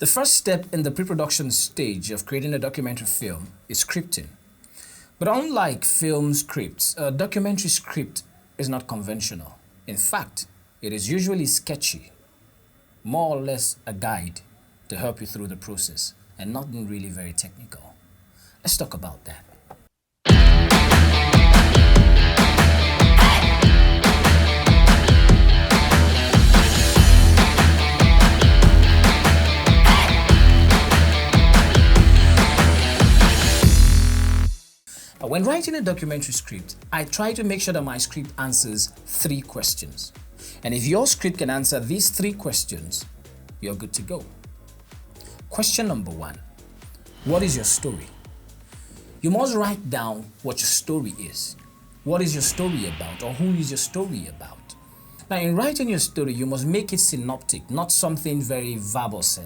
The first step in the pre-production stage of creating a documentary film is scripting. But unlike film scripts, a documentary script is not conventional. In fact, it is usually sketchy, more or less a guide to help you through the process, and nothing really very technical. Let's talk about that. When writing a documentary script, I try to make sure that my script answers 3 questions. And if your script can answer these 3 questions, you're good to go. Question number 1. What is your story? You must write down what your story is. What is your story about, or who is your story about? Now, in writing your story, you must make it synoptic, not something very verbose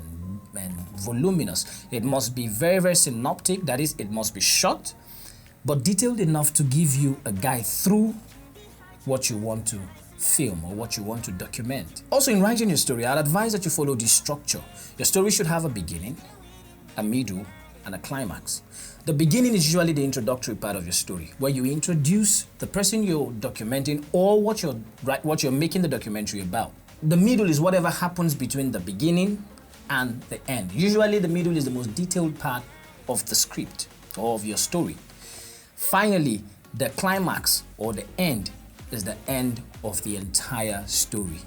and voluminous. It must be very, very synoptic. That is, it must be short, but detailed enough to give you a guide through what you want to film or what you want to document. Also, in writing your story, I'd advise that you follow this structure. Your story should have a beginning, a middle, and a climax. The beginning is usually the introductory part of your story, where you introduce the person you're documenting or what you're making the documentary about. The middle is whatever happens between the beginning and the end. Usually, the middle is the most detailed part of the script or of your story. Finally, the climax or the end is the end of the entire story.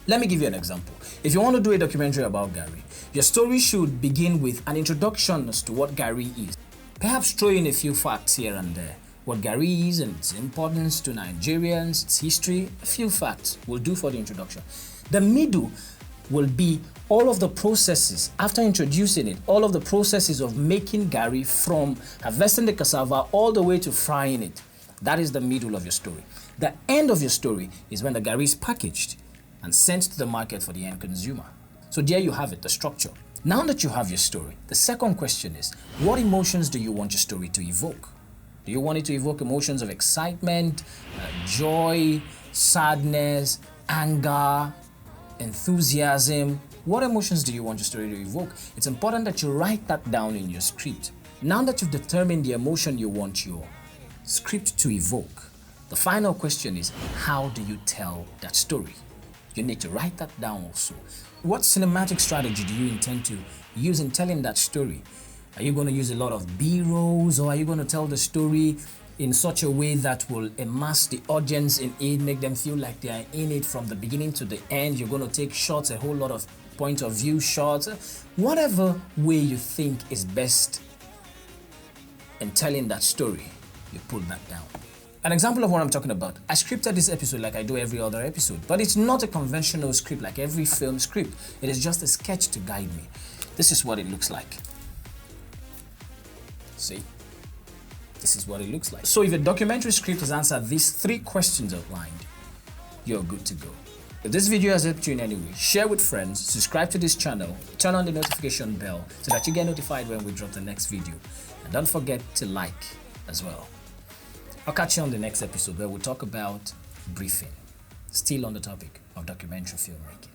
Let me give you an example. If you want to do a documentary about Gary, your story should begin with an introduction as to what Gary is. Perhaps throw in a few facts here and there. What Gary is and its importance to Nigerians, its history, a few facts will do for the introduction. The middle will be all of the processes, after introducing it, all of the processes of making Gary from harvesting the cassava all the way to frying it. That is the middle of your story. The end of your story is when the Gary is packaged and sent to the market for the end consumer. So there you have it, the structure. Now that you have your story, the second question is, what emotions do you want your story to evoke? Do you want it to evoke emotions of excitement, joy, sadness, anger, enthusiasm? What emotions do you want your story to evoke? It's important that you write that down in your script. Now that you've determined the emotion you want your script to evoke, the final question is, how do you tell that story? You need to write that down also. What cinematic strategy do you intend to use in telling that story? Are you going to use a lot of B-rolls, or are you going to tell the story in such a way that will immerse the audience in it, make them feel like they are in it from the beginning to the end? You're going to take shots, a whole lot of point of view shots, whatever way you think is best in telling that story, you pull that down. An example of what I'm talking about, I scripted this episode like I do every other episode, but it's not a conventional script like every film script. It is just a sketch to guide me. This is what it looks like. See? This is what it looks like. So if a documentary script has answered these 3 questions outlined, you're good to go. If this video has helped you in any way, share with friends, subscribe to this channel, turn on the notification bell so that you get notified when we drop the next video. And don't forget to like as well. I'll catch you on the next episode where we'll talk about briefing, still on the topic of documentary filmmaking.